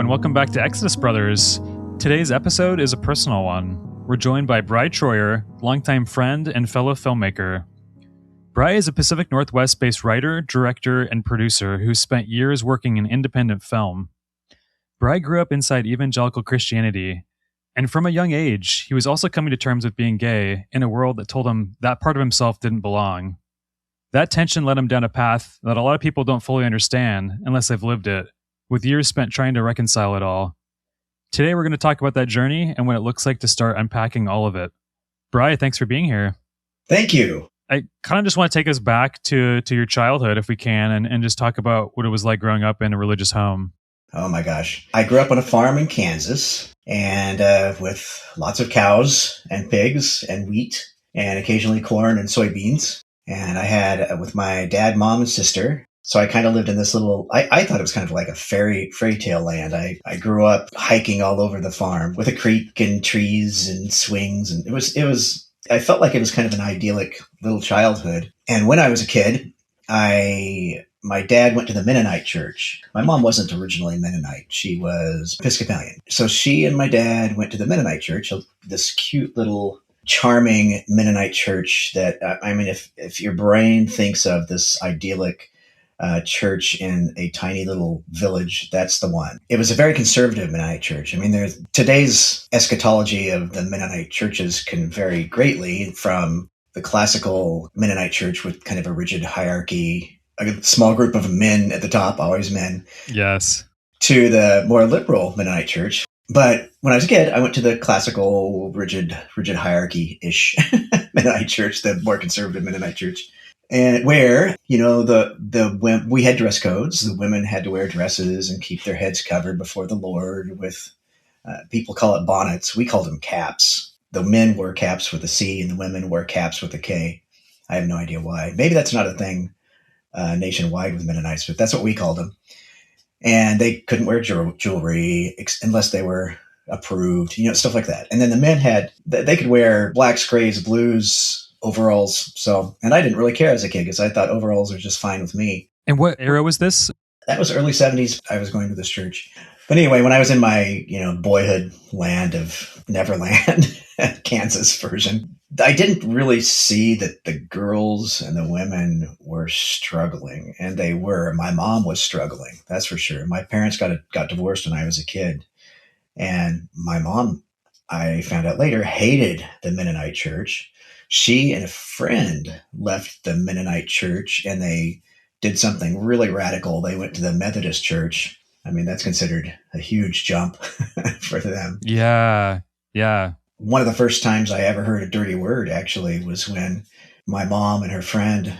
and welcome back to Exodus Brothers. Today's episode is a personal one. We're joined by Bry Troyer, longtime friend and fellow filmmaker. Bry is a Pacific Northwest-based writer, director, and producer who spent years working in independent film. Bry grew up inside evangelical Christianity, and from a young age, he was also coming to terms with being gay in a world that told him that part of himself didn't belong. That tension led him down a path that a lot of people don't fully understand unless they've lived it, with years spent trying to reconcile it all. Today, we're going to talk about that journey and what it looks like to start unpacking all of it. Bry, thanks for being here. Thank you. I kind of just want to take us back to your childhood, if we can, and just talk about what it was like growing up in a religious home. Oh my gosh. I grew up on a farm in Kansas and with lots of cows and pigs and wheat and occasionally corn and soybeans. And I had with my dad, mom, and sister. So I kind of lived in this little, I thought it was kind of like a fairy tale land. I grew up hiking all over the farm with a creek and trees and swings. And I felt like it was kind of an idyllic little childhood. And when I was a kid, my dad went to the Mennonite church. My mom wasn't originally Mennonite. She was Episcopalian. So she and my dad went to the Mennonite church, this cute little charming Mennonite church that, I mean, if your brain thinks of this idyllic church in a tiny little village, that's the one. It was a very conservative Mennonite church. I mean, today's eschatology of the Mennonite churches can vary greatly from the classical Mennonite church with kind of a rigid hierarchy, a small group of men at the top, always men. Yes. To the more liberal Mennonite church. But when I was a kid, I went to the classical rigid hierarchy-ish Mennonite church, the more conservative Mennonite church. And where, we had dress codes. The women had to wear dresses and keep their heads covered before the Lord with, people call it bonnets. We called them caps. The men wore caps with a C and the women wore caps with a K. I have no idea why. Maybe that's not a thing nationwide with Mennonites, but that's what we called them. And they couldn't wear jewelry unless they were approved, stuff like that. And then the men they could wear blacks, grays, blues, overalls. And I didn't really care as a kid because I thought overalls are just fine with me. And what era was this? That was early 70s. I was going to this church. But anyway, when I was in my, boyhood land of Neverland, Kansas version, I didn't really see that the girls and the women were struggling. And they were. My mom was struggling. That's for sure. My parents got divorced when I was a kid. And my mom, I found out later, hated the Mennonite church. She and a friend left the Mennonite church and they did something really radical. They went to the Methodist church. I mean, that's considered a huge jump for them. Yeah. Yeah. One of the first times I ever heard a dirty word actually was when my mom and her friend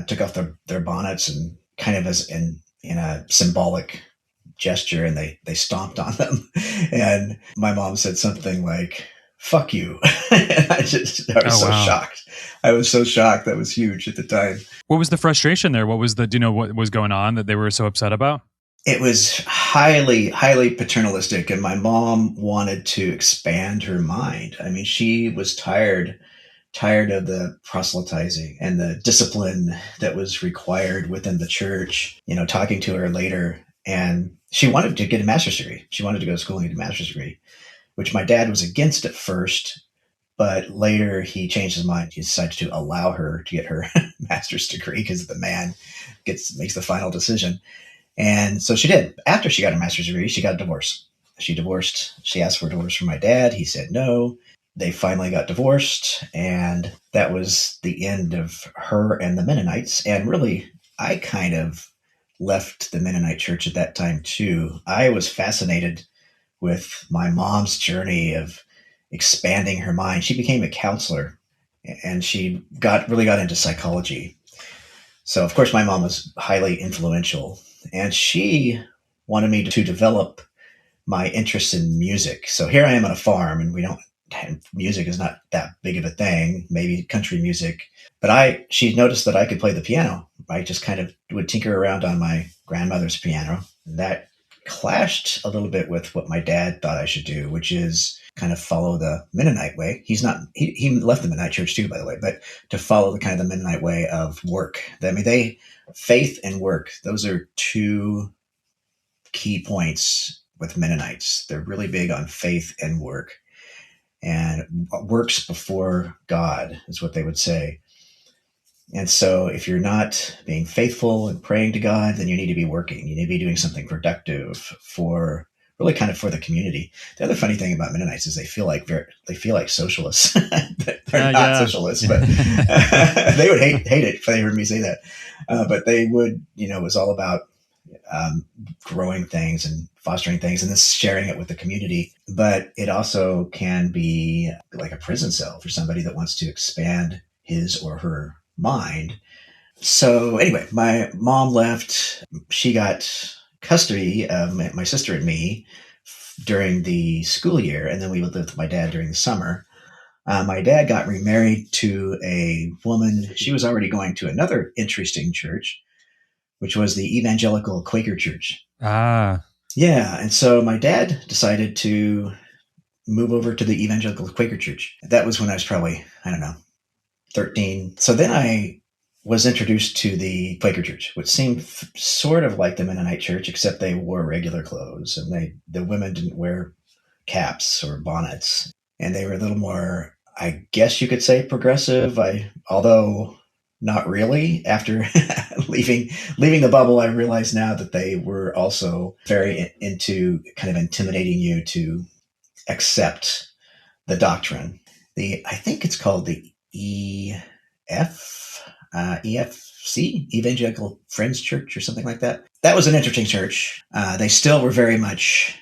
took off their bonnets and kind of as in a symbolic gesture, and they stomped on them. And my mom said something like, "Fuck you." I was so shocked. I was so shocked. That was huge at the time. What was the frustration there? Do you know what was going on that they were so upset about? It was highly, highly paternalistic, and my mom wanted to expand her mind. I mean, she was tired of the proselytizing and the discipline that was required within the church. Talking to her later, and she wanted to get a master's degree. She wanted to go to school and get a master's degree, which my dad was against at first, but later he changed his mind. He decided to allow her to get her master's degree because the man makes the final decision. And so she did. After she got a master's degree, she got a divorce. She asked for a divorce from my dad. He said no. They finally got divorced, and that was the end of her and the Mennonites. And really, I kind of left the Mennonite church at that time too. I was fascinated with my mom's journey of expanding her mind. She became a counselor, and she really got into psychology. So, of course, my mom was highly influential, and she wanted me to develop my interest in music. So here I am on a farm, and music is not that big of a thing, maybe country music. But she noticed that I could play the piano. I just kind of would tinker around on my grandmother's piano. And that clashed a little bit with what my dad thought I should do, which is kind of follow the Mennonite way. He left the Mennonite church too, by the way, but to follow the kind of the Mennonite way of work. I mean, faith and work, those are two key points with Mennonites. They're really big on faith and work, and works before God is what they would say. And so if you're not being faithful and praying to God, then you need to be working. You need to be doing something productive for really kind of for the community. The other funny thing about Mennonites is they feel like socialists. They're not Yeah. socialists, but they would hate it if they heard me say that. But they would, it was all about growing things and fostering things and then sharing it with the community. But it also can be like a prison cell for somebody that wants to expand his or her mind. So anyway, my mom left. She got custody of my sister and me during the school year, and then we lived with my dad during the summer. My dad got remarried to a woman. She was already going to another interesting church, which was the Evangelical Quaker Church. Ah. Yeah, and so my dad decided to move over to the Evangelical Quaker Church. That was when I was probably, 13. So then I was introduced to the Quaker Church, which seemed sort of like the Mennonite Church, except they wore regular clothes, and the women didn't wear caps or bonnets, and they were a little more, I guess you could say, progressive. Although not really. After leaving the bubble, I realize now that they were also very into kind of intimidating you to accept the doctrine. I think it's called the EFC, Evangelical Friends Church, or something like that. That was an interesting church. They still were very much,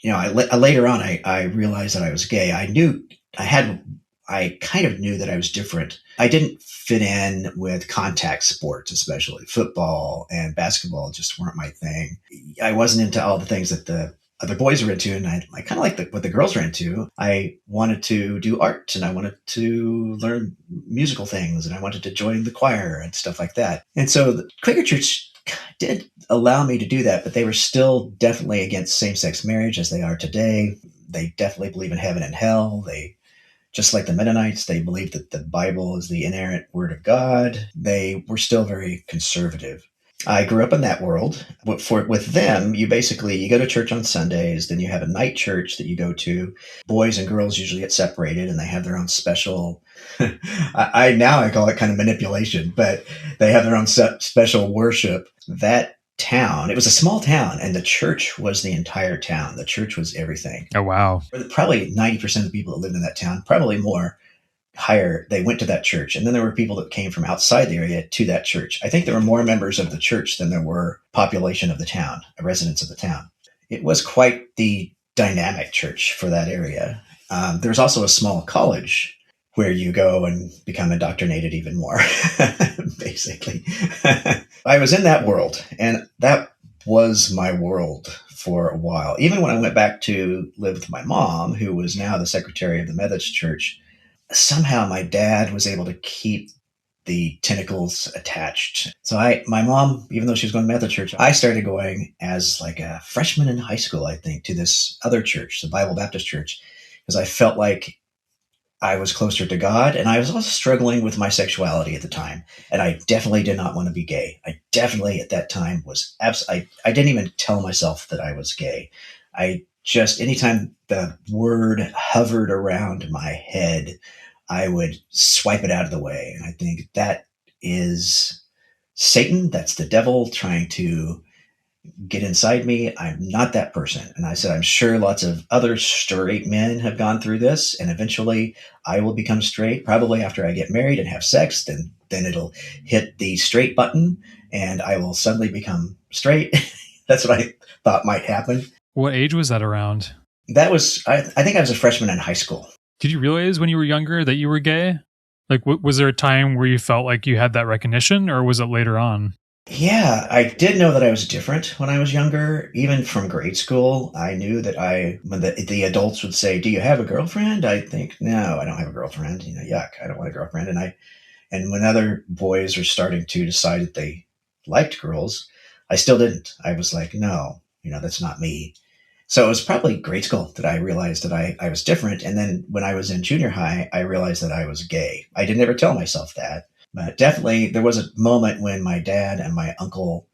later on, I realized that I was gay. I kind of knew that I was different. I didn't fit in with contact sports, especially football and basketball just weren't my thing. I wasn't into all the things that the other boys were into, and I kind of liked what the girls were into. I wanted to do art, and I wanted to learn musical things, and I wanted to join the choir and stuff like that. And so the Quaker Church did allow me to do that, but they were still definitely against same-sex marriage as they are today. They definitely believe in heaven and hell. They, just like the Mennonites, they believe that the Bible is the inerrant word of God. They were still very conservative. I grew up in that world. With them, you go to church on Sundays, then you have a night church that you go to. Boys and girls usually get separated, and they have their own special. I call it kind of manipulation, but they have their own special worship. That town, it was a small town, and the church was the entire town. The church was everything. Oh, wow. Probably 90% of the people that lived in that town, probably more, they went to that church. And then there were people that came from outside the area to that church. I think there were more members of the church than there were population of the town, residents of the town. It was quite the dynamic church for that area. There's also a small college where you go and become indoctrinated even more, basically. I was in that world, and that was my world for a while. Even when I went back to live with my mom, who was now the secretary of the Methodist Church, somehow my dad was able to keep the tentacles attached. So my mom, even though she was going to Methodist Church, I started going as like a freshman in high school, I think, to this other church, the Bible Baptist Church, because I felt like I was closer to God, and I was also struggling with my sexuality at the time, and I definitely did not want to be gay. I definitely at that time was I didn't even tell myself that I was gay. Anytime the word hovered around my head, I would swipe it out of the way. And I think that is Satan. That's the devil trying to get inside me. I'm not that person. And I said, I'm sure lots of other straight men have gone through this, and eventually I will become straight, probably after I get married and have sex. Then it'll hit the straight button and I will suddenly become straight. That's what I thought might happen. What age was that around? That was, I think I was a freshman in high school. Did you realize when you were younger that you were gay? Like, was there a time where you felt like you had that recognition, or was it later on? Yeah, I did know that I was different when I was younger. Even from grade school, I knew that when the adults would say, "Do you have a girlfriend?" I'd think, "No, I don't have a girlfriend. Yuck, I don't want a girlfriend." And when other boys were starting to decide that they liked girls, I still didn't. I was like, "No, that's not me." So it was probably grade school that I realized that I was different. And then when I was in junior high, I realized that I was gay. I didn't ever tell myself that. But definitely there was a moment when my dad and my uncle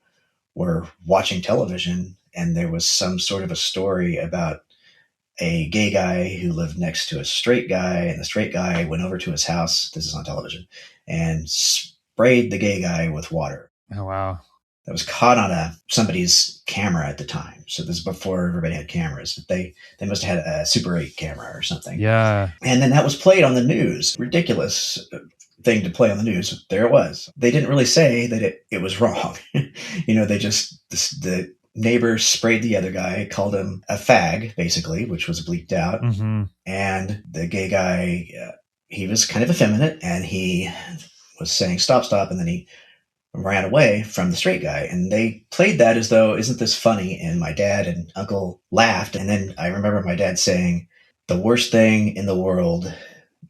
were watching television, and there was some sort of a story about a gay guy who lived next to a straight guy, and the straight guy went over to his house. This is on television, and sprayed the gay guy with water. Oh, wow. That was caught on somebody's camera at the time. So this is before everybody had cameras. They must have had a Super 8 camera or something. Yeah. And then that was played on the news. Ridiculous thing to play on the news. There it was. They didn't really say that it was wrong. They just, the neighbor sprayed the other guy, called him a fag, basically, which was bleeped out. Mm-hmm. And the gay guy, he was kind of effeminate, and he was saying, stop, and then he ran away from the straight guy. And they played that as though, isn't this funny? And my dad and uncle laughed. And then I remember my dad saying, the worst thing in the world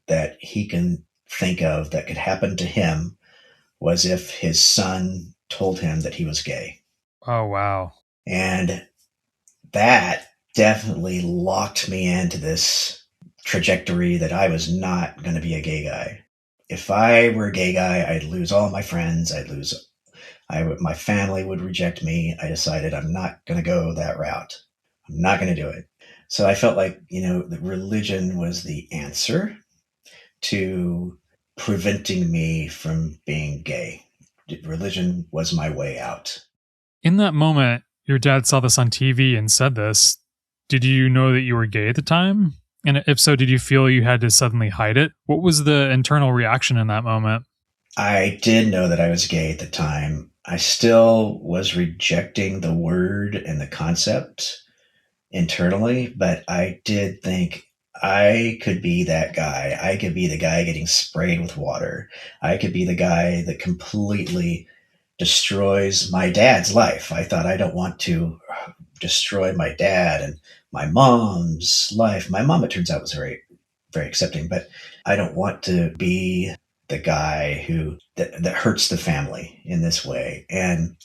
that he can think of that could happen to him was if his son told him that he was gay. Oh, wow. And that definitely locked me into this trajectory that I was not going to be a gay guy. If I were a gay guy, I'd lose all my friends. My family would reject me. I decided I'm not going to go that route. I'm not going to do it. So I felt like, that religion was the answer to preventing me from being gay. Religion was my way out. In that moment, your dad saw this on TV and said this. Did you know that you were gay at the time? And if so, did you feel you had to suddenly hide it? What was the internal reaction in that moment? I did know that I was gay at the time. I still was rejecting the word and the concept internally, but I did think I could be that guy. I could be the guy getting sprayed with water. I could be the guy that completely destroys my dad's life. I thought, I don't want to destroy my dad and my mom's life. My mom, it turns out, was very, very accepting, but I don't want to be the guy that hurts the family in this way. And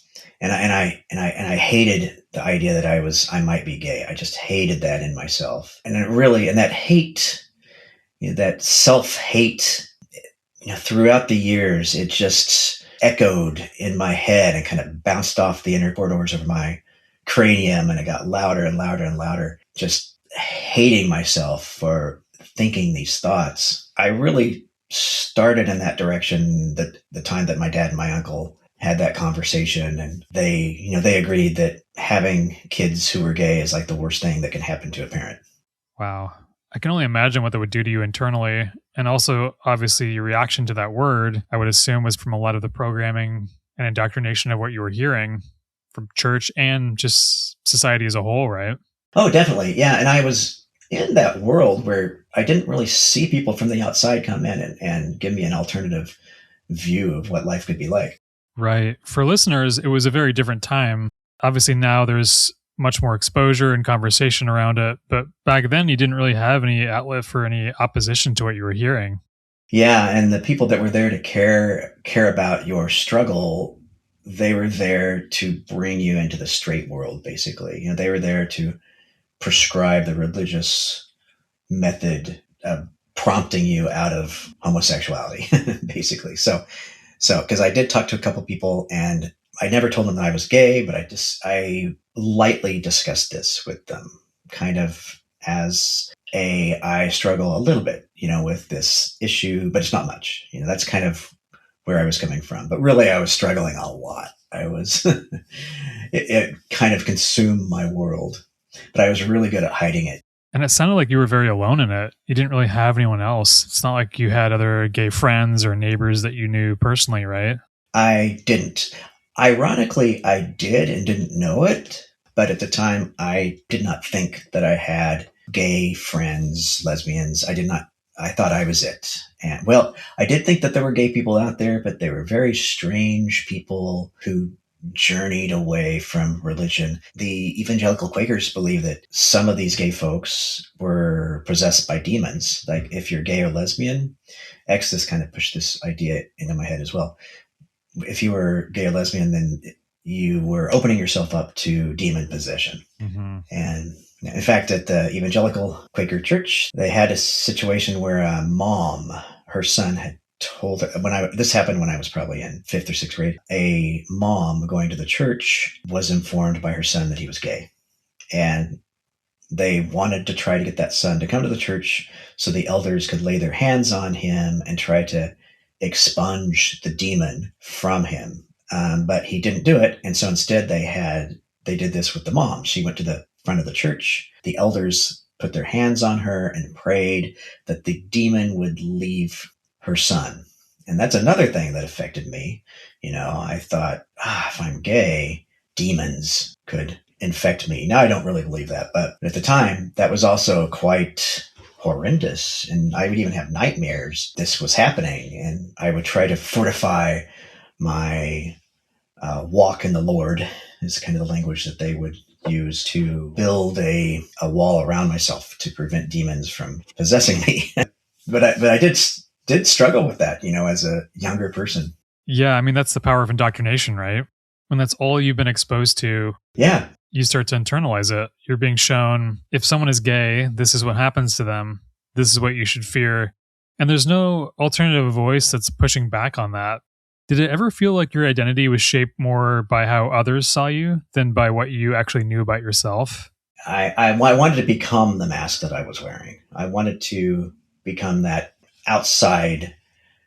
I hated the idea that I might be gay. I just hated that in myself. And that hate, that self-hate, throughout the years, it just echoed in my head and kind of bounced off the inner corridors of my cranium, and it got louder and louder and louder, just hating myself for thinking these thoughts. I really started in that direction the time that my dad and my uncle had that conversation, and they agreed that having kids who were gay is like the worst thing that can happen to a parent. Wow. I can only imagine what that would do to you internally. And also, obviously, your reaction to that word, I would assume, was from a lot of the programming and indoctrination of what you were hearing from church and just society as a whole, right? Oh, definitely. Yeah. And I was in that world where I didn't really see people from the outside come in and give me an alternative view of what life could be like. Right. For listeners, it was a very different time. Obviously, now there's much more exposure and conversation around it. But back then, you didn't really have any outlet for any opposition to what you were hearing. Yeah. And the people that were there to care about your struggle, they were there to bring you into the straight world, basically. They were there to prescribe the religious method of prompting you out of homosexuality, basically. So, because I did talk to a couple people, and I never told them that I was gay, but I lightly discussed this with them, kind of as I struggle a little bit, with this issue, but it's not much. That's kind of where I was coming from. But really, I was struggling a lot. I was, it kind of consumed my world, but I was really good at hiding it. And it sounded like you were very alone in it. You didn't really have anyone else. It's not like you had other gay friends or neighbors that you knew personally, right? I didn't. Ironically, I did and didn't know it. But at the time, I did not think that I had gay friends, lesbians. I thought I was it. And I did think that there were gay people out there, but they were very strange people who journeyed away from religion. The evangelical Quakers believe that some of these gay folks were possessed by demons. Like, if you're gay or lesbian, Exodus kind of pushed this idea into my head as well. If you were gay or lesbian, then you were opening yourself up to demon possession. Mm-hmm. And in fact, at the evangelical Quaker church, they had a situation where a mom, her son had told her, this happened when I was probably in 5th or 6th grade, a mom going to the church was informed by her son that he was gay. And they wanted to try to get that son to come to the church so the elders could lay their hands on him and try to expunge the demon from him. But he didn't do it. And so instead they did this with the mom. She went to the front of the church. The elders put their hands on her and prayed that the demon would leave her son. And that's another thing that affected me. I thought, if I'm gay, demons could infect me. Now I don't really believe that, but at the time that was also quite horrendous, and I would even have nightmares this was happening, and I would try to fortify my walk in the Lord, is kind of the language that they would use, to build a wall around myself to prevent demons from possessing me. but I did struggle with that, as a younger person. Yeah, I mean, that's the power of indoctrination, right? When that's all you've been exposed to. Yeah. You start to internalize it. You're being shown, if someone is gay, this is what happens to them. This is what you should fear. And there's no alternative voice that's pushing back on that. Did it ever feel like your identity was shaped more by how others saw you than by what you actually knew about yourself? I wanted to become the mask that I was wearing. I wanted to become that outside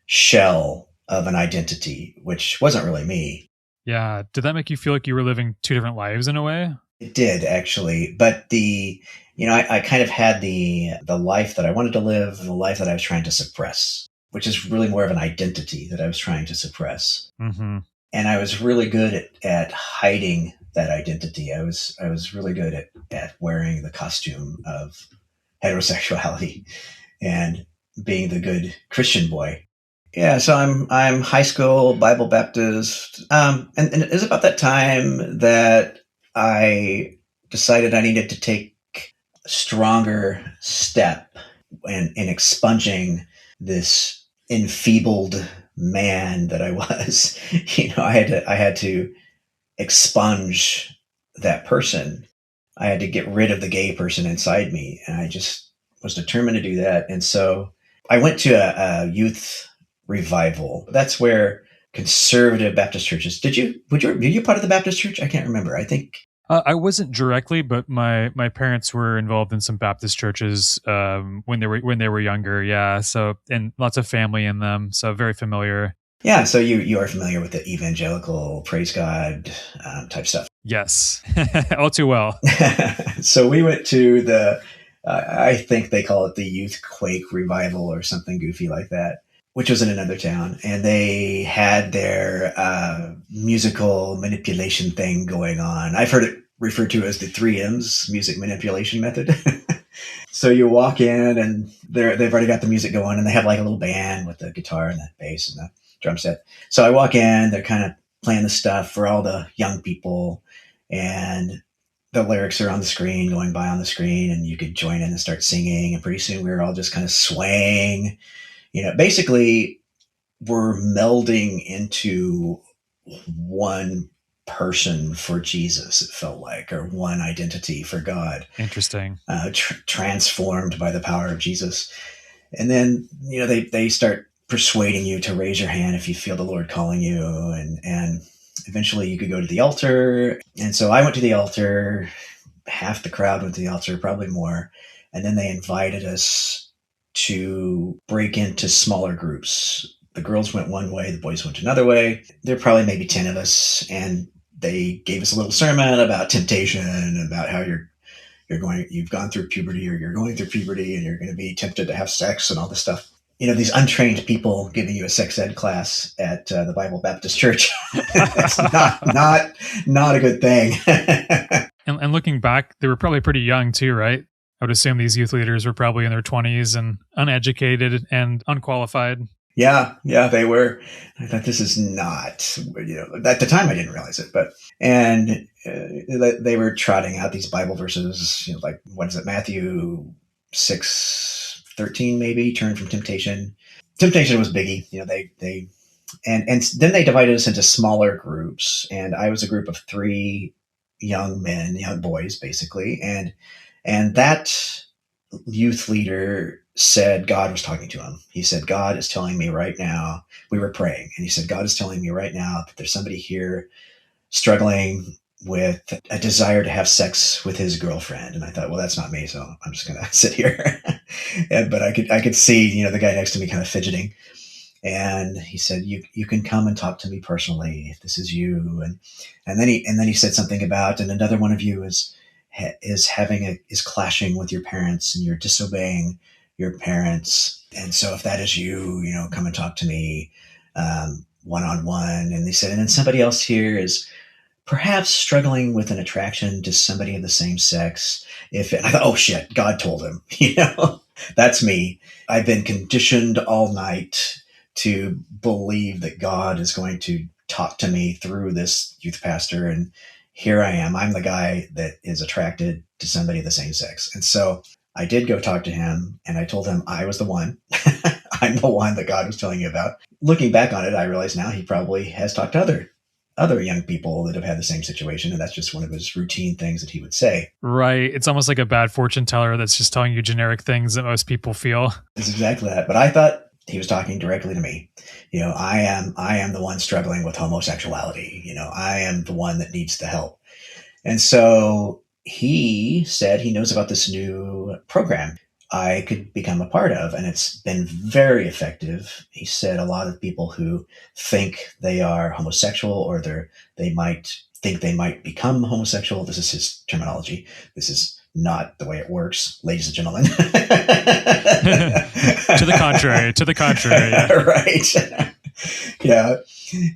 shell of an identity, which wasn't really me. Yeah. Did that make you feel like you were living two different lives in a way? It did, actually. But I kind of had the life that I wanted to live, the life that I was trying to suppress, which is really more of an identity that I was trying to suppress. Mm-hmm. And I was really good at hiding that identity. I was really good at wearing the costume of heterosexuality and being the good Christian boy. Yeah, so I'm high school Bible Baptist, and it was about that time that I decided I needed to take a stronger step in expunging this enfeebled man that I was. I had to expunge that person. I had to get rid of the gay person inside me, and I just was determined to do that. And so I went to a youth revival. That's where conservative Baptist churches. Were you part of the Baptist church? I can't remember. I think I wasn't directly, but my parents were involved in some Baptist churches when they were younger. Yeah, so, and lots of family in them, so very familiar. Yeah, so you are familiar with the evangelical praise God type stuff. Yes, all too well. So we went to I think they call it the Youth Quake Revival or something goofy like that, which was in another town. And they had their musical manipulation thing going on. I've heard it referred to as the 3Ms, music manipulation method. So you walk in and they've already got the music going, and they have like a little band with the guitar and the bass and the drum set. So I walk in, they're kind of playing the stuff for all the young people, and the lyrics are on the screen, going by on the screen, and you could join in and start singing. And pretty soon we were all just kind of swaying. Basically we're melding into one person for Jesus, it felt like, or one identity for God. Interesting. Transformed by the power of Jesus. And then, they start persuading you to raise your hand if you feel the Lord calling you. And eventually you could go to the altar. And so I went to the altar. Half the crowd went to the altar, probably more. And then they invited us to break into smaller groups. The girls went one way, the boys went another way. There were probably maybe 10 of us, and they gave us a little sermon about temptation, about how you've gone through puberty, or you're going through puberty, and you're going to be tempted to have sex and all this stuff. These untrained people giving you a sex ed class at the Bible Baptist Church. That's not a good thing. And looking back, they were probably pretty young too, right? I would assume these youth leaders were probably in their 20s and uneducated and unqualified. Yeah, they were. I thought, this is not, at the time I didn't realize it, and they were trotting out these Bible verses, like, what is it, Matthew 6:13 maybe, turn from temptation. Temptation was biggie, and then they divided us into smaller groups, and I was a group of 3 young boys, basically, and that youth leader said God was talking to him. He said, God is telling me right now, we were praying, and he said, God is telling me right now that there's somebody here struggling with a desire to have sex with his girlfriend. And I thought, well, that's not me, so I'm just going to sit here. But I could see, the guy next to me kind of fidgeting. And he said, you can come and talk to me personally if this is you. And then he said something about, and another one of you is clashing with your parents and you're disobeying your parents. And so if that is you, come and talk to me one-on-one. And they said, and then somebody else here is perhaps struggling with an attraction to somebody of the same sex. I thought, oh shit, God told him, that's me. I've been conditioned all night to believe that God is going to talk to me through this youth pastor. And here I am. I'm the guy that is attracted to somebody of the same sex. And so I did go talk to him and I told him I was the one. I'm the one that God was telling you about. Looking back on it, I realize now he probably has talked to other young people that have had the same situation. And that's just one of his routine things that he would say. Right. It's almost like a bad fortune teller that's just telling you generic things that most people feel. It's exactly that. But I thought he was talking directly to me. I am the one struggling with homosexuality. I am the one that needs the help. And so he said he knows about this new program I could become a part of, and it's been very effective. He said a lot of people who think they are homosexual or they might think they might become homosexual. This is his terminology. This is not the way it works, ladies and gentlemen. To the contrary. Yeah. Right. Yeah.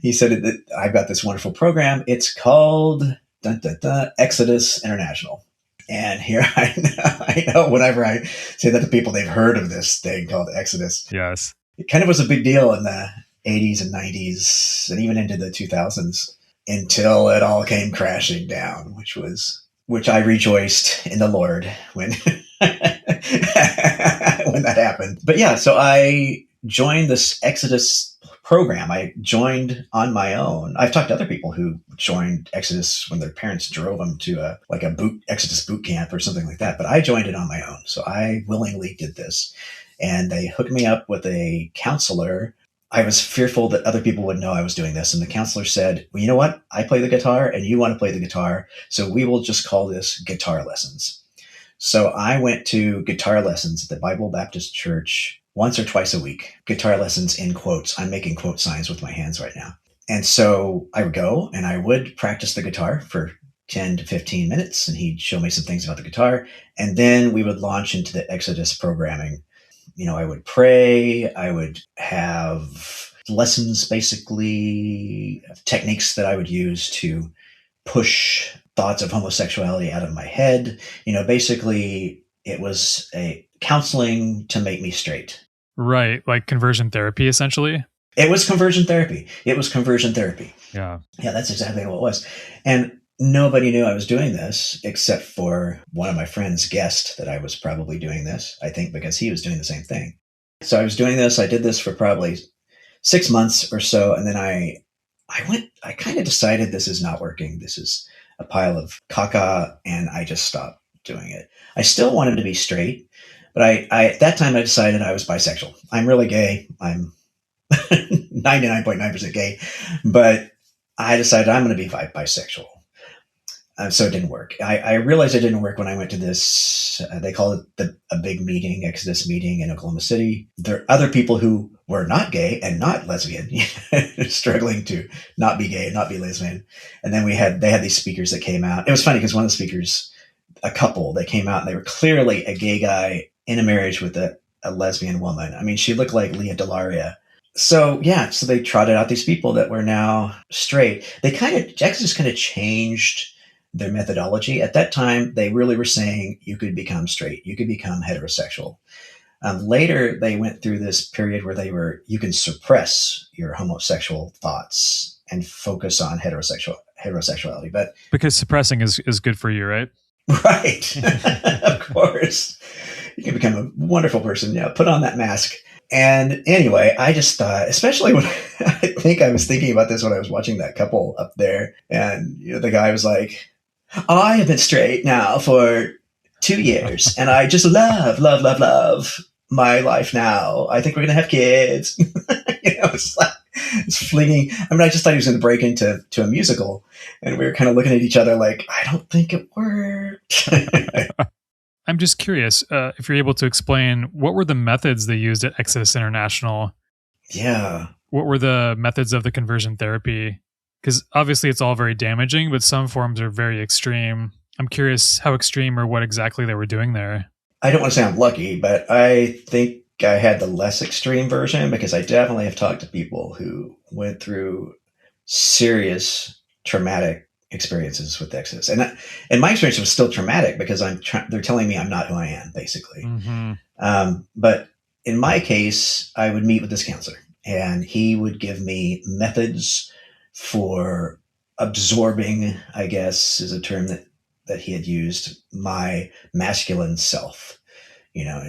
He said that I've got this wonderful program. It's called Exodus International. And here I know whenever I say that to people, they've heard of this thing called Exodus. Yes. It kind of was a big deal in the 80s and 90s and even into the 2000s until it all came crashing down, which I rejoiced in the Lord when when that happened. But yeah, so I joined this Exodus program. I joined on my own. I've talked to other people who joined Exodus when their parents drove them to a Exodus boot camp or something like that. But I joined it on my own. So I willingly did this. And they hooked me up with a counselor. I was fearful that other people would know I was doing this. And the counselor said, well, you know what? I play the guitar and you want to play the guitar. So we will just call this guitar lessons. So I went to guitar lessons at the Bible Baptist Church once or twice a week. Guitar lessons in quotes. I'm making quote signs with my hands right now. And so I would go and I would practice the guitar for 10 to 15 minutes. And he'd show me some things about the guitar. And then we would launch into the Exodus programming. I would pray. I would have lessons, basically techniques that I would use to push thoughts of homosexuality out of my head. Basically it was a counseling to make me straight. Right. Like conversion therapy, essentially. It was conversion therapy. Yeah. Yeah, that's exactly what it was. And nobody knew I was doing this except for one of my friends guessed that I was probably doing this, I think because he was doing the same thing. So I was doing this. I did this for probably 6 months or so. And then I kind of decided this is not working. This is a pile of caca. And I just stopped doing it. I still wanted to be straight. But I at that time, I decided I was bisexual. I'm really gay. I'm 99.9% gay. But I decided I'm going to be bisexual. So it didn't work. I realized it didn't work when I went to this, they call it a big meeting, Exodus meeting in Oklahoma City. There are other people who were not gay and not lesbian, struggling to not be gay and not be lesbian. And then they had these speakers that came out. It was funny because one of the speakers, a couple, they came out and they were clearly a gay guy in a marriage with a lesbian woman. I mean, she looked like Leah Delaria. So yeah, so they trotted out these people that were now straight. Exodus kind of changed their methodology. At that time, they really were saying you could become straight, you could become heterosexual. Later, they went through this period where you can suppress your homosexual thoughts and focus on heterosexuality. But because suppressing is good for you, right? Right. Of course. You can become a wonderful person. Yeah, put on that mask. And anyway, I just thought, especially when I think I was thinking about this when I was watching that couple up there, and the guy was like, I have been straight now for 2 years, and I just love my life now. I think we're going to have kids. It's like, It's flinging. I mean, I just thought he was going to break into a musical, and we were kind of looking at each other like, I don't think it worked. I'm just curious if you're able to explain what were the methods they used at Exodus International. Yeah. What were the methods of the conversion therapy? Because obviously it's all very damaging, but some forms are very extreme. I'm curious how extreme or what exactly they were doing there. I don't want to sound lucky, but I think I had the less extreme version because I definitely have talked to people who went through serious traumatic experiences with Exodus. And my experience was still traumatic because they're telling me I'm not who I am, basically. Mm-hmm. But in my case, I would meet with this counselor, and he would give me methods for absorbing, I guess is a term that he had used, my masculine self. You know,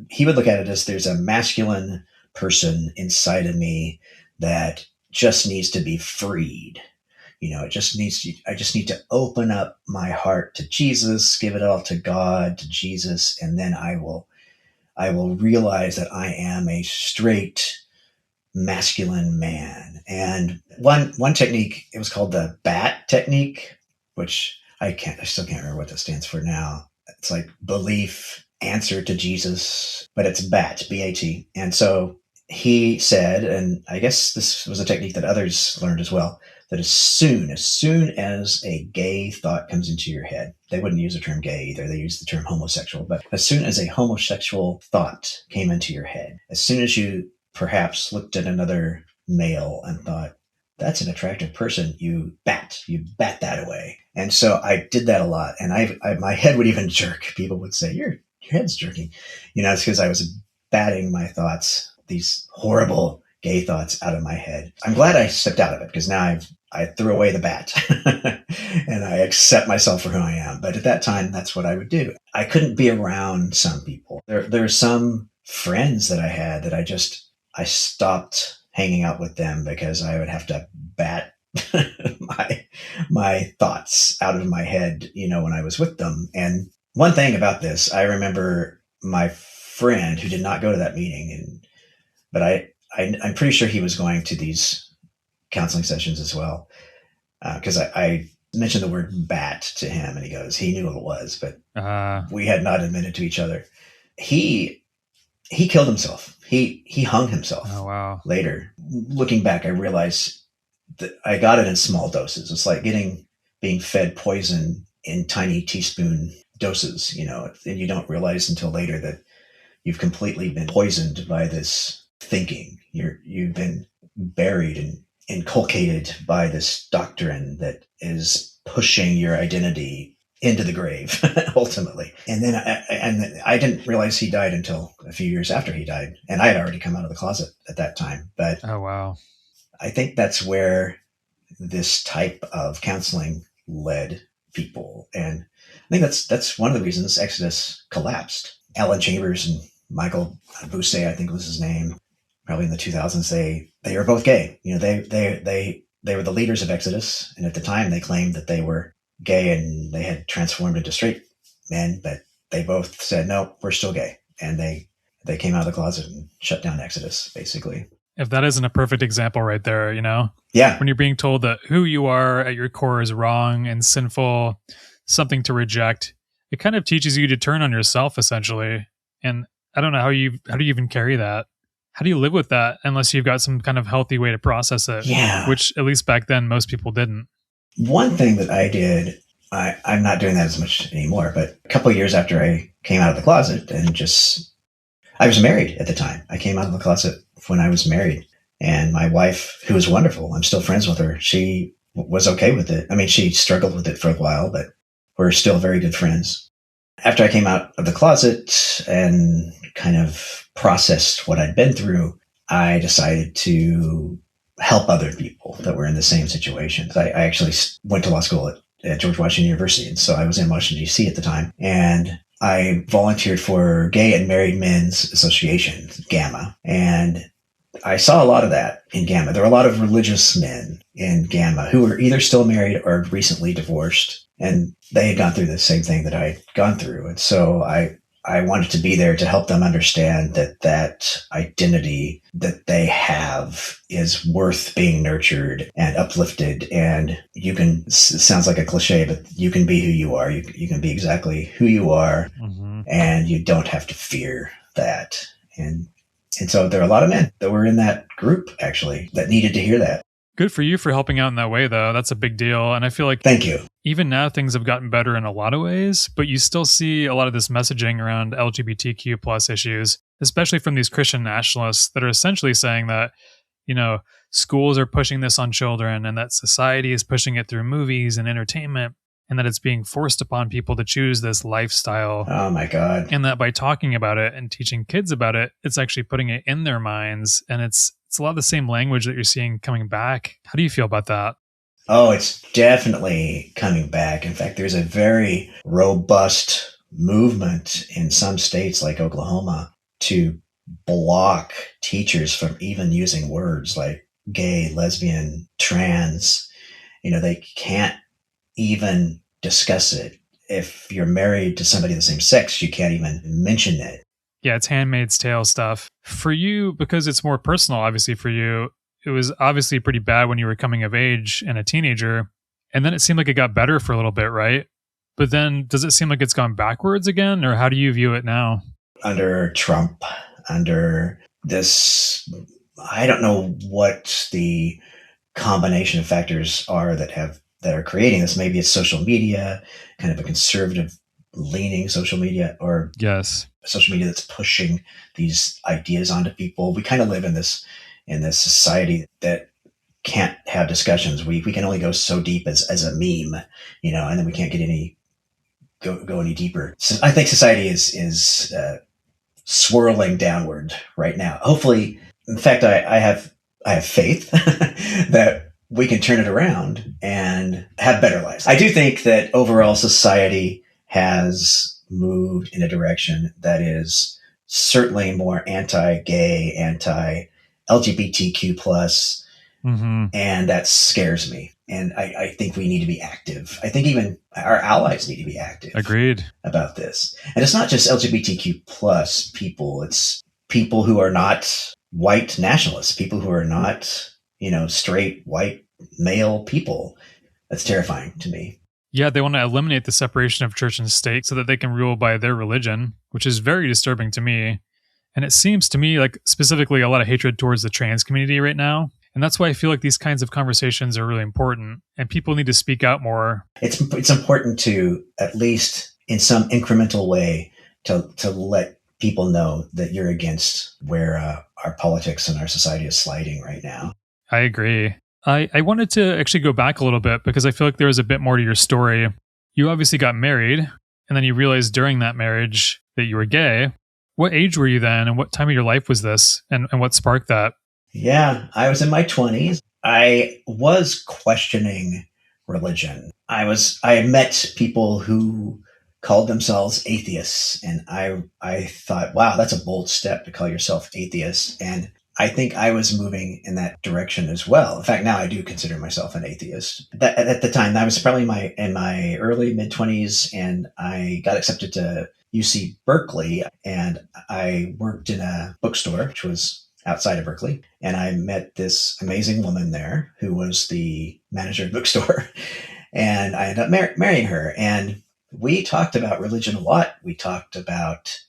he would look at it as there's a masculine person inside of me that just needs to be freed. You know, I just need to open up my heart to Jesus, give it all to God, to Jesus, and then I will realize that I am a straight masculine man. And one technique, it was called the BAT technique, which I still can't remember what that stands for now. It's like belief, answer to Jesus, but it's BAT, B-A-T. And so he said, and I guess this was a technique that others learned as well, that as soon as a gay thought comes into your head, they wouldn't use the term gay either, they use the term homosexual, but as soon as a homosexual thought came into your head, as soon as you perhaps looked at another male and thought, that's an attractive person, you bat that away. And so I did that a lot, and my head would even jerk. People would say, your head's jerking. You know, it's because I was batting my thoughts, these horrible gay thoughts, out of my head. I'm glad I stepped out of it because now I threw away the bat and I accept myself for who I am. But at that time, that's what I would do. I couldn't be around some people. There are some friends that I had that I stopped hanging out with them because I would have to bat my thoughts out of my head, you know, when I was with them. And one thing about this, I remember my friend who did not go to that meeting, but I'm pretty sure he was going to these counseling sessions as well, because I mentioned the word bat to him, and he knew what it was, but we had not admitted to each other. He killed himself. He hung himself. Oh, wow. Later, looking back, I realized that I got it in small doses. It's like being fed poison in tiny teaspoon doses, you know, and you don't realize until later that you've completely been poisoned by this thinking. You've been buried and inculcated by this doctrine that is pushing your identity into the grave, ultimately. And then I didn't realize he died until a few years after he died. And I had already come out of the closet at that time. But oh, wow. I think that's where this type of counseling led people. And I think that's one of the reasons Exodus collapsed. Alan Chambers and Michael Busse, I think was his name, probably in the 2000s, they were both gay. You know, they were the leaders of Exodus. And at the time they claimed that they were gay and they had transformed into straight men, but they both said, no, we're still gay. And they came out of the closet and shut down Exodus, basically. If that isn't a perfect example right there, you know? Yeah. When you're being told that who you are at your core is wrong and sinful, something to reject, it kind of teaches you to turn on yourself, essentially. And I don't know how do you even carry that? How do you live with that unless you've got some kind of healthy way to process it? Yeah. Which, at least back then, most people didn't. One thing that I did, I'm not doing that as much anymore, but a couple of years after I came out of the closet I was married at the time. I came out of the closet when I was married, and my wife, who was wonderful, I'm still friends with her. She was okay with it. I mean, she struggled with it for a while, but we're still very good friends. After I came out of the closet and kind of processed what I'd been through, I decided to help other people that were in the same situation. I actually went to law school at George Washington University, and so I was in Washington, D.C. at the time, and I volunteered for Gay and Married Men's Association, Gamma, and I saw a lot of that in Gamma. There were a lot of religious men in Gamma who were either still married or recently divorced, and they had gone through the same thing that I had gone through. And so I I wanted to be there to help them understand that identity that they have is worth being nurtured and uplifted. And you can, it sounds like a cliche, but you can be who you are. You can be exactly who you are, and you don't have to fear that. And so there are a lot of men that were in that group, actually, that needed to hear that. Good for you for helping out in that way, though. That's a big deal. And I feel like Thank you. Even now, things have gotten better in a lot of ways, but you still see a lot of this messaging around LGBTQ plus issues, especially from these Christian nationalists that are essentially saying that, schools are pushing this on children and that society is pushing it through movies and entertainment, and that it's being forced upon people to choose this lifestyle. Oh my God. And that by talking about it and teaching kids about it, it's actually putting it in their minds. And it's a lot of the same language that you're seeing coming back. How do you feel about that? Oh, it's definitely coming back. In fact, there's a very robust movement in some states like Oklahoma to block teachers from even using words like gay, lesbian, trans. They can't even discuss it. If you're married to somebody of the same sex, you can't even mention it. Yeah, it's Handmaid's Tale stuff. For you, because it's more personal, obviously, for you, it was obviously pretty bad when you were coming of age and a teenager. And then it seemed like it got better for a little bit, right? But then does it seem like it's gone backwards again? Or how do you view it now? Under Trump, under this, I don't know what the combination of factors are that are creating this. Maybe it's social media, kind of a conservative leaning social media, or yes, social media that's pushing these ideas onto people. We kind of live in this society that can't have discussions. We can only go so deep as a meme, and then we can't get go any deeper. So I think society is swirling downward right now. Hopefully, in fact, I have faith that we can turn it around and have better lives. I do think that overall society has moved in a direction that is certainly more anti-gay, anti-LGBTQ plus, and that scares me. And I think we need to be active. I think even our allies need to be active. Agreed. About this. And it's not just LGBTQ plus people. It's people who are not white nationalists, people who are not, straight white male people. That's terrifying to me. Yeah, they want to eliminate the separation of church and state so that they can rule by their religion, which is very disturbing to me. And it seems to me like specifically a lot of hatred towards the trans community right now. And that's why I feel like these kinds of conversations are really important and people need to speak out more. It's important to, at least in some incremental way, to let people know that you're against where our politics and our society is sliding right now. I agree. I wanted to actually go back a little bit because I feel like there was a bit more to your story. You obviously got married and then you realized during that marriage that you were gay. What age were you then and what time of your life was this and what sparked that? Yeah, I was in my 20s. I was questioning religion. I had met people who called themselves atheists, and I thought, wow, that's a bold step to call yourself atheist. And I think I was moving in that direction as well. In fact, now I do consider myself an atheist. At the time, I was probably in my early mid-20s, and I got accepted to UC Berkeley, and I worked in a bookstore, which was outside of Berkeley. And I met this amazing woman there who was the manager of the bookstore. And I ended up marrying her. And we talked about religion a lot. We talked about,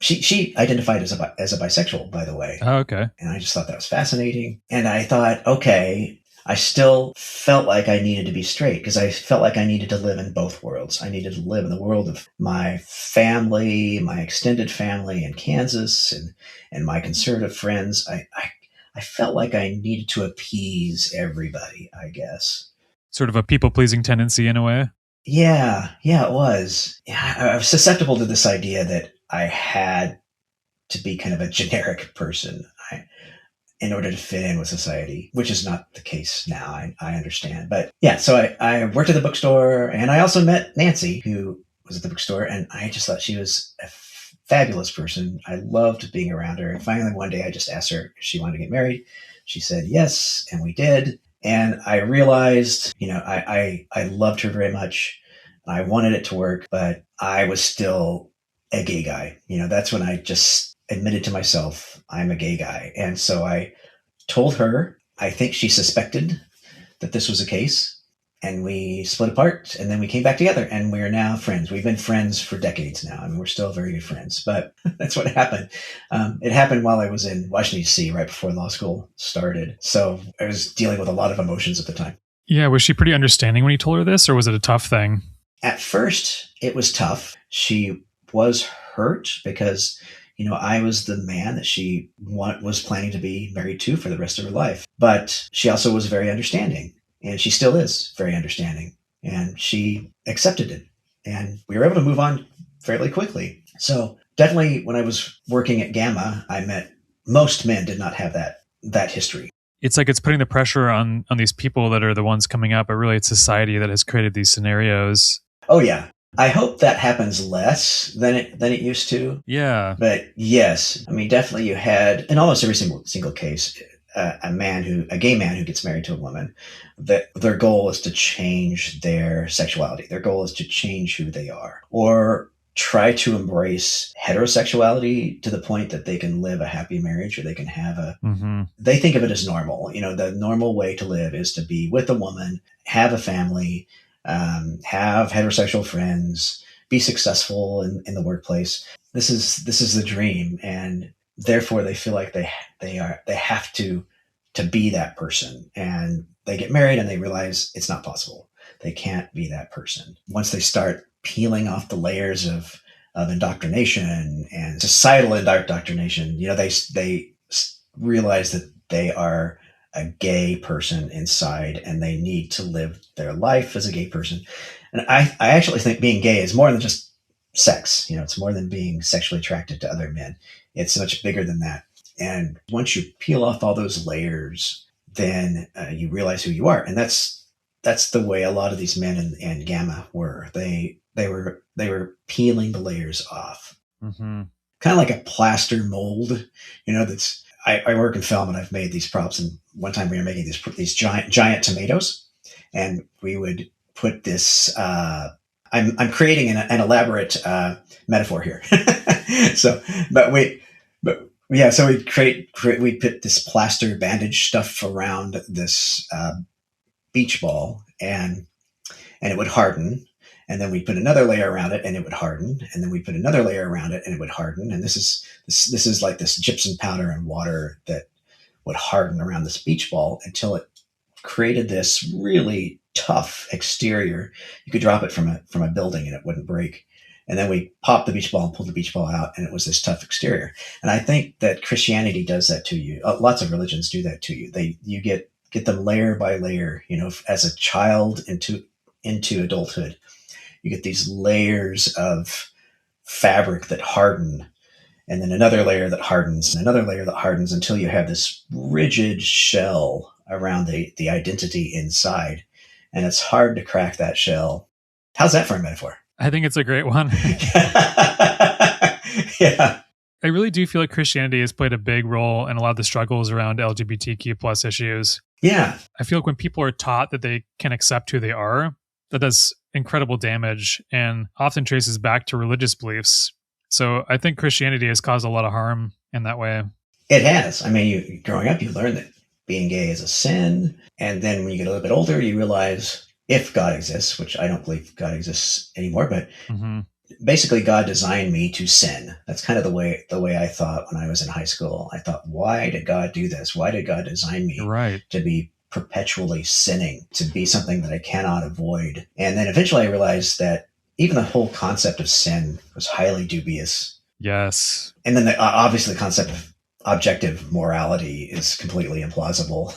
she identified as a bisexual, by the way. Oh, okay. And I just thought that was fascinating. And I thought, okay, I still felt like I needed to be straight because I felt like I needed to live in both worlds. I needed to live in the world of my family, my extended family in Kansas, and my conservative friends. I felt like I needed to appease everybody, I guess. Sort of a people-pleasing tendency in a way? Yeah, it was. Yeah, I was susceptible to this idea that I had to be kind of a generic person in order to fit in with society, which is not the case now, I understand. But yeah, so I worked at the bookstore, and I also met Nancy, who was at the bookstore, and I just thought she was a fabulous person. I loved being around her. And finally, one day, I just asked her if she wanted to get married. She said yes, and we did. And I realized, I loved her very much. I wanted it to work, but I was still a gay guy. That's when I just admitted to myself I'm a gay guy. And so I told her. I think she suspected that this was the case. And we split apart, and then we came back together, and we're now friends. We've been friends for decades now. I mean, we're still very good friends, but that's what happened. It happened while I was in Washington, D.C., right before law school started. So I was dealing with a lot of emotions at the time. Yeah, was she pretty understanding when you told her this, or was it a tough thing? At first, it was tough. She was hurt because, I was the man that she was planning to be married to for the rest of her life. But she also was very understanding. And she still is very understanding. And she accepted it. And we were able to move on fairly quickly. So definitely when I was working at Gamma, I met most men did not have that history. It's like it's putting the pressure on these people that are the ones coming up, but really it's society that has created these scenarios. Oh, yeah. I hope that happens less than it used to. Yeah. But yes, I mean, definitely you had, in almost every single case, a gay man who gets married to a woman, that their goal is to change their sexuality. Their goal is to change who they are, or try to embrace heterosexuality to the point that they can live a happy marriage, or they can have they think of it as normal. The normal way to live is to be with a woman, have a family, have heterosexual friends, be successful in the workplace. This is the dream. And therefore they feel like they have to be that person, and they get married and they realize it's not possible. They can't be that person. Once they start peeling off the layers of indoctrination and societal indoctrination, they realize that they are a gay person inside, and they need to live their life as a gay person. And I actually think being gay is more than just sex. It's more than being sexually attracted to other men. It's much bigger than that. And once you peel off all those layers, then you realize who you are. And that's the way a lot of these men in Gamma were. They were peeling the layers off. Mm-hmm. Kind of like a plaster mold, that's, I work in film, and I've made these props. And one time we were making these giant tomatoes, and we would put this, I'm creating an elaborate metaphor here. So we'd put this plaster bandage stuff around this beach ball, and it would harden. And then we put another layer around it, and it would harden. And then we put another layer around it, and it would harden. And this is like this gypsum powder and water that would harden around this beach ball until it created this really tough exterior. You could drop it from a building and it wouldn't break. And then we popped the beach ball and pulled the beach ball out, and it was this tough exterior. And I think that Christianity does that to you. Lots of religions do that to you. You get them layer by layer. As a child into adulthood, you get these layers of fabric that harden, and then another layer that hardens, and another layer that hardens, until you have this rigid shell around the identity inside. And it's hard to crack that shell. How's that for a metaphor? I think it's a great one. Yeah. I really do feel like Christianity has played a big role in a lot of the struggles around LGBTQ plus issues. Yeah. I feel like when people are taught that they can accept who they are, that does incredible damage and often traces back to religious beliefs. So I think Christianity has caused a lot of harm in that way. It has. I mean, growing up, you learn that being gay is a sin. And then when you get a little bit older, you realize, if God exists, which I don't believe God exists anymore, but basically God designed me to sin. That's kind of the way I thought when I was in high school. I thought, why did God do this? Why did God design me to be perpetually sinning, to be something that I cannot avoid? And then eventually I realized that even the whole concept of sin was highly dubious. Yes. And then obviously the concept of objective morality is completely implausible.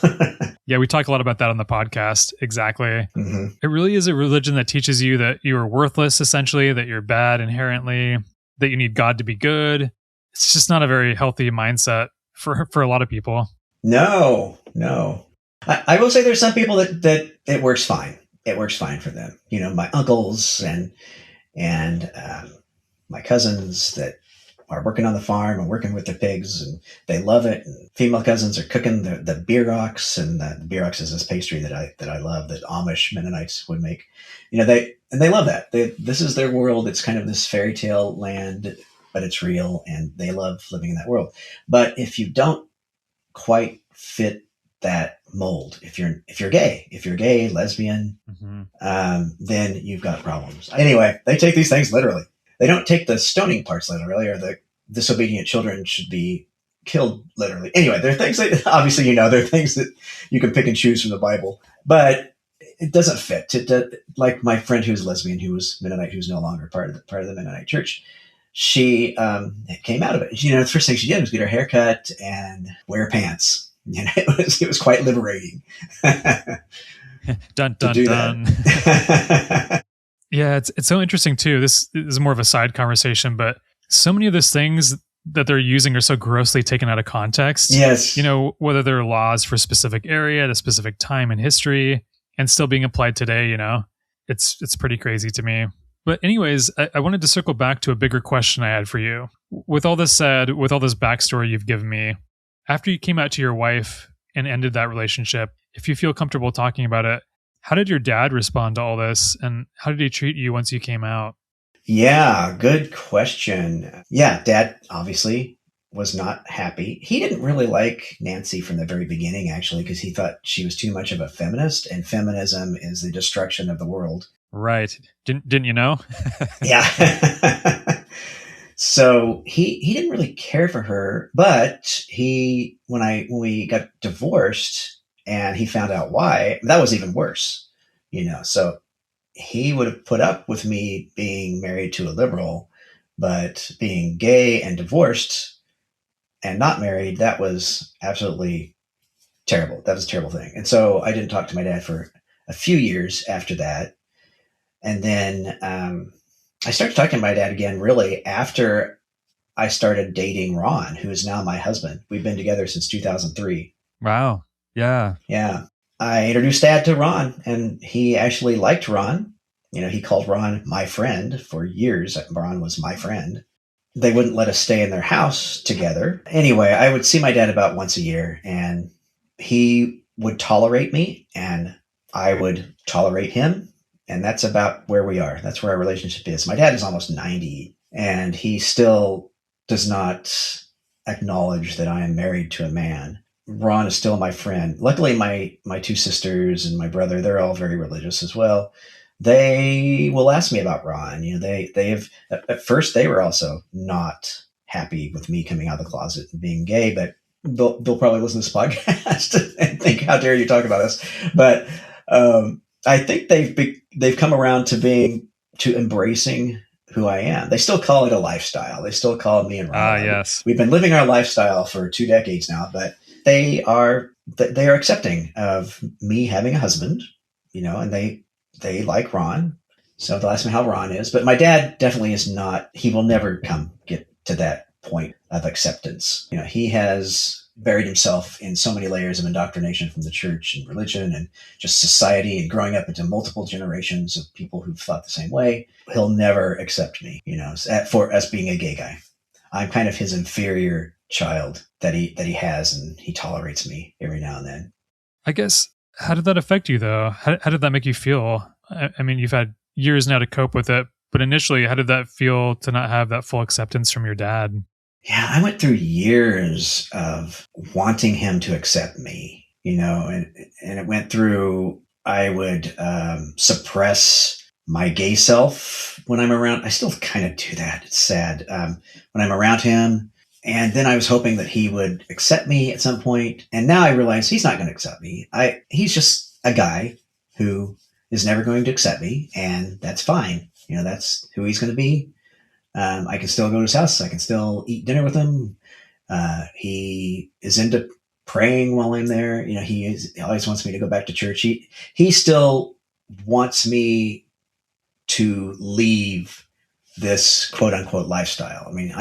Yeah, we talk a lot about that on the podcast. Exactly. Mm-hmm. It really is a religion that teaches you that you are worthless, essentially, that you're bad inherently, that you need God to be good. It's just not a very healthy mindset for a lot of people. No. I will say there's some people that it works fine. It works fine for them. My uncles and my cousins that are working on the farm and working with their pigs, and they love it. And female cousins are cooking the beer rocks, and the beer rocks is this pastry that I love that Amish Mennonites would make. They love that. This is their world. It's kind of this fairy tale land, but it's real, and they love living in that world. But if you don't quite fit that mold, if you're gay, lesbian, then you've got problems. Anyway, they take these things literally. They don't take the stoning parts literally, or the disobedient children should be killed literally. Anyway, there are things that obviously there are things that you can pick and choose from the Bible, but it doesn't fit. Like my friend who's lesbian, who was Mennonite, who's no longer part of the Mennonite church. She came out of it. The first thing she did was get her hair cut and wear pants. It was quite liberating. Dun dun dun. Yeah, it's so interesting too. This is more of a side conversation, but so many of those things that they're using are so grossly taken out of context. Yes. Whether they're laws for a specific area at a specific time in history and still being applied today, it's pretty crazy to me. But anyways, I wanted to circle back to a bigger question I had for you. With all this said, with all this backstory you've given me, after you came out to your wife and ended that relationship, if you feel comfortable talking about it, how did your dad respond to all this? And how did he treat you once you came out? Yeah, good question. Yeah, Dad obviously was not happy. He didn't really like Nancy from the very beginning, actually, because he thought she was too much of a feminist, and feminism is the destruction of the world. Right. Didn't you know? Yeah. So he didn't really care for her, but when we got divorced and he found out why, that was even worse, so he would have put up with me being married to a liberal, but being gay and divorced and not married, that was absolutely terrible. That was a terrible thing. And so I didn't talk to my dad for a few years after that. And then I started talking to my dad again, really, after I started dating Ron, who is now my husband. We've been together since 2003. Wow. Yeah. Yeah. I introduced Dad to Ron, and he actually liked Ron. He called Ron my friend for years. Ron was my friend. They wouldn't let us stay in their house together. Anyway, I would see my dad about once a year, and he would tolerate me, and I would tolerate him. And that's about where we are. That's where our relationship is. My dad is almost 90, and he still does not acknowledge that I am married to a man. Ron is still my friend. Luckily, my two sisters and my brother, they're all very religious as well. They will ask me about Ron. At first they were also not happy with me coming out of the closet and being gay, but they'll probably listen to this podcast and think, how dare you talk about us? But I think they've come around to embracing who I am. They still call it a lifestyle. They still call me and Ron. Yes. We've been living our lifestyle for 2 decades now, but they are accepting of me having a husband, and they like Ron. So they'll ask me how Ron is, but my dad definitely is not. He will never get to that point of acceptance. He has buried himself in so many layers of indoctrination from the church and religion and just society, and growing up into multiple generations of people who've thought the same way. He'll never accept me, for as being a gay guy. I'm kind of his inferior child that he has, and he tolerates me every now and then. I guess, how did that affect you though? How did that make you feel? I mean, you've had years now to cope with it, but initially, how did that feel to not have that full acceptance from your dad? Yeah, I went through years of wanting him to accept me, and it went through, I would suppress my gay self when I'm around. I still kind of do that. It's sad. When I'm around him. And then I was hoping that he would accept me at some point. And now I realize he's not going to accept me. He's just a guy who is never going to accept me. And that's fine. That's who he's going to be. I can still go to his house. I can still eat dinner with him. He is into praying while I'm there. He always wants me to go back to church. He still wants me to leave this quote unquote lifestyle. I mean,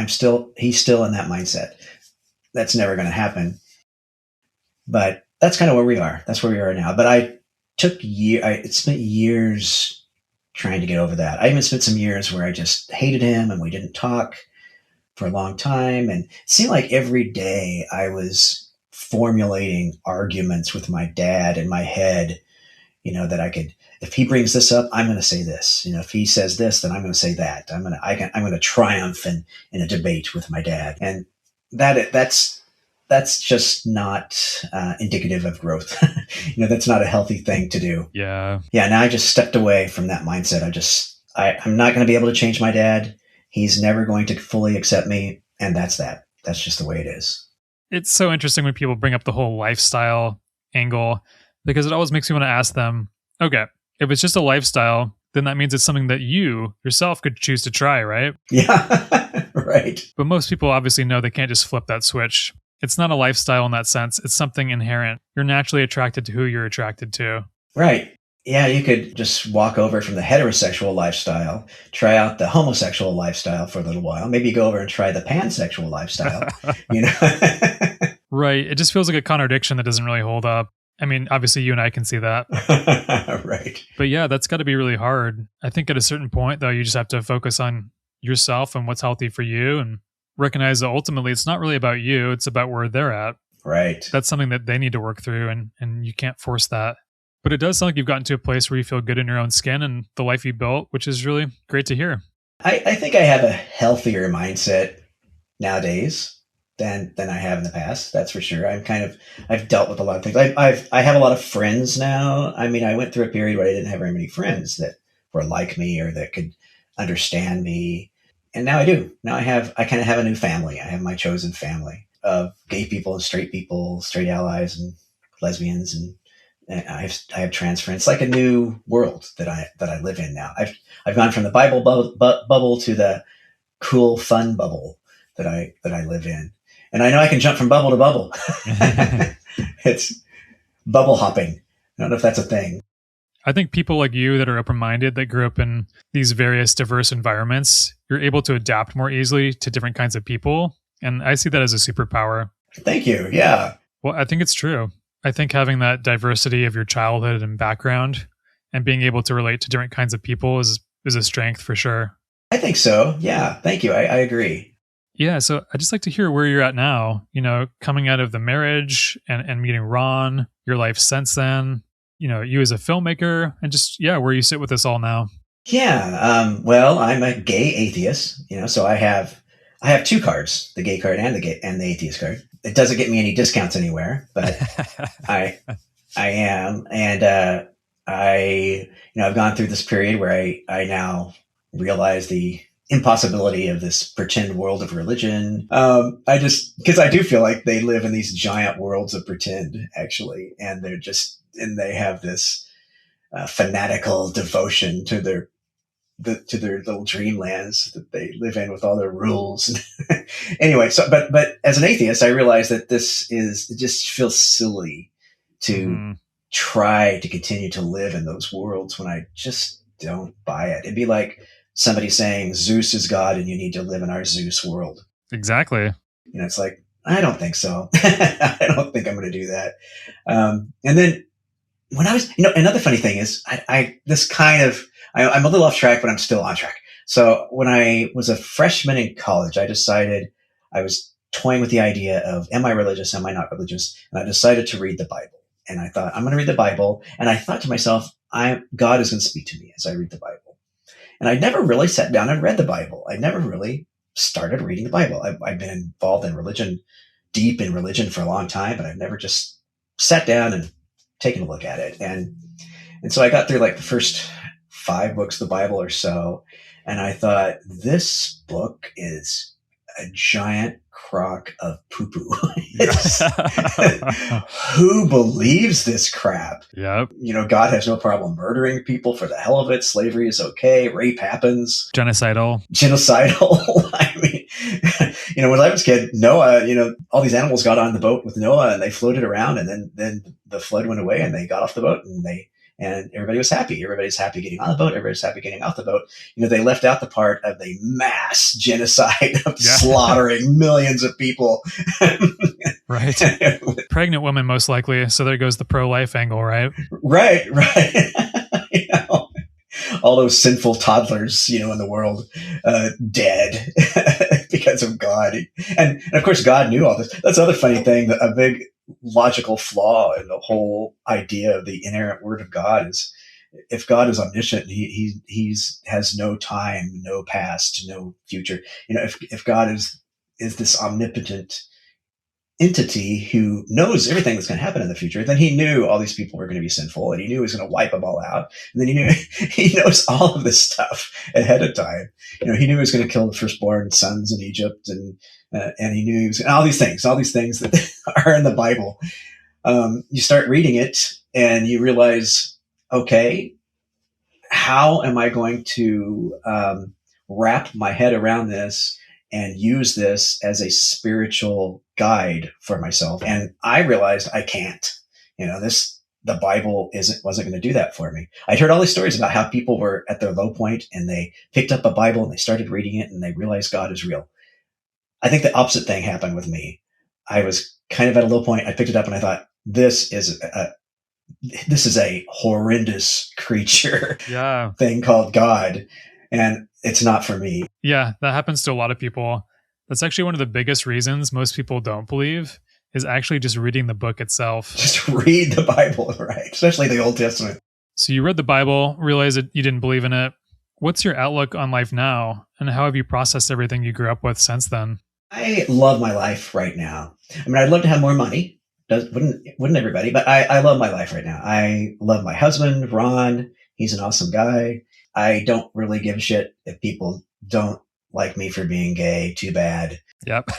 he's still in that mindset. That's never going to happen. But that's kind of where we are. That's where we are now. But I spent years trying to get over that. I even spent some years where I just hated him and we didn't talk. for a long time. And it seemed like every day I was formulating arguments with my dad in my head, that I could, if he brings this up, I'm going to say this. If he says this, then I'm going to say that. I'm going to triumph in a debate with my dad. And that's just not indicative of growth. That's not a healthy thing to do. Yeah. Yeah. Now I just stepped away from that mindset. I'm not going to be able to change my dad. He's never going to fully accept me. And that's that. That's just the way it is. It's so interesting when people bring up the whole lifestyle angle, because it always makes me want to ask them, okay, if it's just a lifestyle, then that means it's something that you yourself could choose to try, right? Yeah. Right. But most people obviously know they can't just flip that switch. It's not a lifestyle in that sense. It's something inherent. You're naturally attracted to who you're attracted to. Right. Yeah, you could just walk over from the heterosexual lifestyle, try out the homosexual lifestyle for a little while, maybe go over and try the pansexual lifestyle, Right. It just feels like a contradiction that doesn't really hold up. I mean, obviously you and I can see that. Right. But yeah, that's got to be really hard. I think at a certain point, though, you just have to focus on yourself and what's healthy for you and recognize that ultimately it's not really about you. It's about where they're at. Right. That's something that they need to work through, and you can't force that. But it does sound like you've gotten to a place where you feel good in your own skin and the life you built, which is really great to hear. I think I have a healthier mindset nowadays than I have in the past. That's for sure. I've dealt with a lot of things. I have a lot of friends now. I mean, I went through a period where I didn't have very many friends that were like me or that could understand me. And now I do. Now I kind of have a new family. I have my chosen family of gay people and straight people, straight allies and lesbians, and I have trans friends. It's like a new world that I live in now. I've gone from the Bible bubble to the cool, fun bubble that I live in, and I know I can jump from bubble to bubble. It's bubble hopping. I don't know if that's a thing. I think people like you that are open-minded, that grew up in these various diverse environments, you're able to adapt more easily to different kinds of people, and I see that as a superpower. Thank you. Yeah. Well, I think it's true. I think having that diversity of your childhood and background and being able to relate to different kinds of people is a strength for sure. I think so. Yeah. Thank you. I agree. Yeah. So I'd just like to hear where you're at now, coming out of the marriage and meeting Ron, your life since then, you as a filmmaker, and just, where you sit with this all now. Yeah. Well, I'm a gay atheist, so I have two cards, the gay card and the atheist card. It doesn't get me any discounts anywhere, but I am. And I've gone through this period where I now realize the impossibility of this pretend world of religion. Because I do feel like they live in these giant worlds of pretend, actually. And they have this fanatical devotion to their little dreamlands that they live in with all their rules. Anyway, but as an atheist, I realize that it just feels silly to try to continue to live in those worlds when I just don't buy it. It'd be like somebody saying Zeus is God and you need to live in our Zeus world. Exactly. It's like, I don't think so. I don't think I'm going to do that. And then when I was, another funny thing is I'm a little off track, but I'm still on track. So when I was a freshman in college, I decided I was toying with the idea of, am I religious? Am I not religious? And I decided to read the Bible. And I thought, I'm going to read the Bible. And I thought to myself, God is going to speak to me as I read the Bible. And I never really sat down and read the Bible. I never really started reading the Bible. I've been involved in religion, deep in religion for a long time, but I've never just sat down and taken a look at it. And so I got through like the first 5 books of the Bible or so. And I thought, this book is a giant crock of poo-poo. Who believes this crap? Yep. God has no problem murdering people for the hell of it. Slavery is okay. Rape happens. Genocidal. I mean, when I was a kid, Noah, all these animals got on the boat with Noah and they floated around, and then the flood went away and they got off the boat and everybody was happy. Everybody's happy getting on the boat. Everybody's happy getting off the boat. They left out the part of the mass genocide of slaughtering millions of people. Right. Pregnant women, most likely. So there goes the pro-life angle, right? Right. all those sinful toddlers, in the world, dead because of God. And of course, God knew all this. That's the other funny thing, that a big logical flaw in the whole idea of the inerrant word of God is, if God is omniscient, he has no time, no past, no future. If God is this omnipotent entity who knows everything that's going to happen in the future, then he knew all these people were going to be sinful, and he knew he was going to wipe them all out. And then he knew he knows all of this stuff ahead of time. He knew he was going to kill the firstborn sons in Egypt, and he knew he was all these things that are in the Bible. You start reading it, and you realize, okay, how am I going to wrap my head around this and use this as a spiritual guide for myself? And I realized I can't. The Bible wasn't going to do that for me. I'd heard all these stories about how people were at their low point and they picked up a Bible and they started reading it and they realized God is real. I think the opposite thing happened with me. I was kind of at a low point. I picked it up and I thought, this is a horrendous creature thing called God, and it's not for me. Yeah, that happens to a lot of people. That's actually one of the biggest reasons most people don't believe, is actually just reading the book itself. Just read the Bible, right? Especially the Old Testament. So you read the Bible, realized that you didn't believe in it. What's your outlook on life now, and how have you processed everything you grew up with since then? I love my life right now. I mean, I'd love to have more money. Wouldn't everybody? But I love my life right now. I love my husband, Ron. He's an awesome guy. I don't really give a shit if people don't like me for being gay. Too bad. Yep.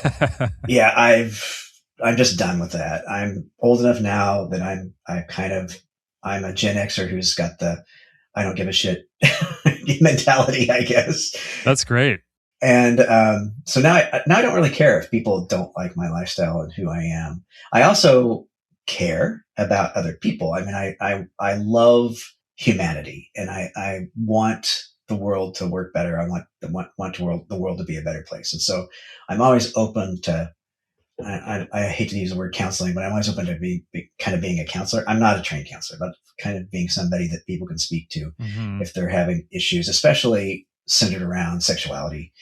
Yeah, I'm just done with that. I'm old enough now that I'm a Gen Xer who's got the I don't give a shit mentality, I guess. That's great. And so now I don't really care if people don't like my lifestyle and who I am. I also care about other people. I mean, I love humanity, and I want the world to work better. I want the world to be a better place. And so I'm always open to, I hate to use the word counseling, but I'm always open to being a counselor. I'm not a trained counselor, but kind of being somebody that people can speak to if they're having issues, especially centered around sexuality.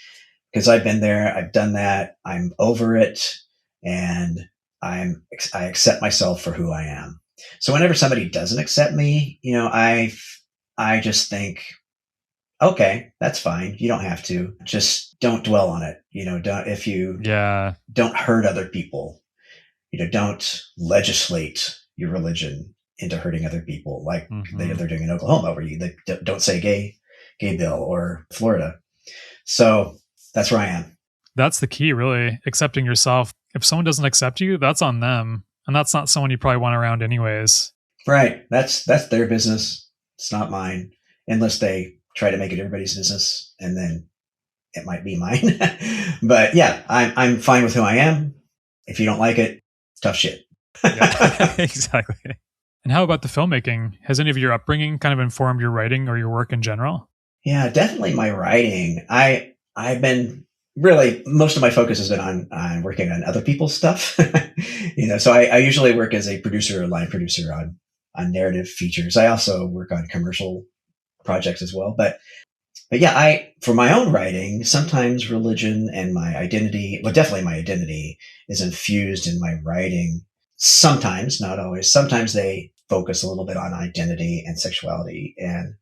Because I've been there, I've done that, I'm over it, and I accept myself for who I am. So whenever somebody doesn't accept me, I just think, okay, that's fine. You don't have to. Just don't dwell on it. Don't hurt other people. Don't legislate your religion into hurting other people, like they're doing in Oklahoma, where they don't say gay bill, or Florida. So that's where I am. That's the key, really. Accepting yourself. If someone doesn't accept you, that's on them. And that's not someone you probably want around anyways. Right. That's their business. It's not mine. Unless they try to make it everybody's business, and then it might be mine. But yeah, I'm fine with who I am. If you don't like it, tough shit. Yeah, exactly. And how about the filmmaking? Has any of your upbringing kind of informed your writing or your work in general? Yeah, definitely my writing. I've been really, most of my focus has been on working on other people's stuff. So I usually work as a producer or line producer on narrative features. I also work on commercial projects as well. But yeah, for my own writing, sometimes religion and my identity, well, definitely my identity is infused in my writing. Sometimes, not always. Sometimes they focus a little bit on identity and sexuality. And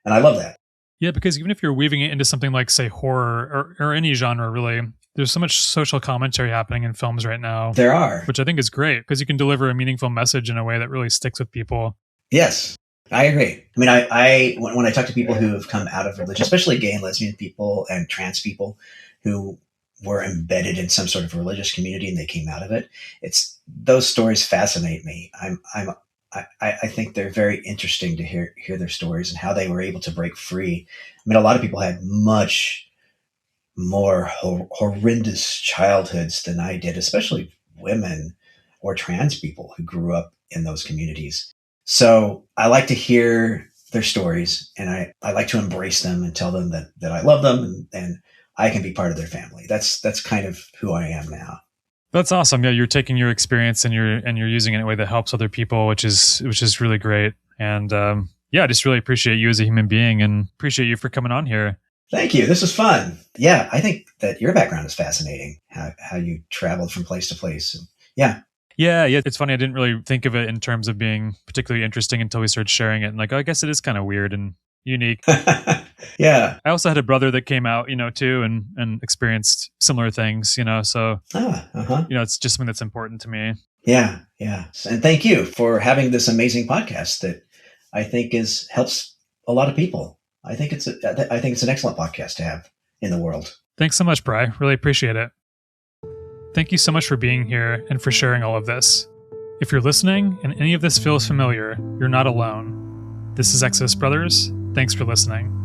I love that. Yeah, because even if you're weaving it into something like, say, horror or any genre, really, there's so much social commentary happening in films right now. There are. Which I think is great, because you can deliver a meaningful message in a way that really sticks with people. Yes, I agree. I mean, when I talk to people who have come out of religion, especially gay and lesbian people and trans people who were embedded in some sort of religious community and they came out of it, those stories fascinate me. I think they're very interesting to hear their stories and how they were able to break free. I mean, a lot of people had much more horrendous childhoods than I did, especially women or trans people who grew up in those communities. So I like to hear their stories, and I like to embrace them and tell them that I love them and I can be part of their family. That's kind of who I am now. That's awesome. Yeah, you're taking your experience and you're using it in a way that helps other people, which is really great. And I just really appreciate you as a human being and appreciate you for coming on here. Thank you. This was fun. Yeah, I think that your background is fascinating, how you traveled from place to place. Yeah. Yeah. It's funny. I didn't really think of it in terms of being particularly interesting until we started sharing it. And like, oh, I guess it is kind of weird and unique. Yeah. I also had a brother that came out, too, and experienced similar things, so, it's just something that's important to me. Yeah. And thank you for having this amazing podcast that I think helps a lot of people. I think it's an excellent podcast to have in the world. Thanks so much, Bry. Really appreciate it. Thank you so much for being here and for sharing all of this. If you're listening and any of this feels familiar, you're not alone. This is Exodus Brothers. Thanks for listening.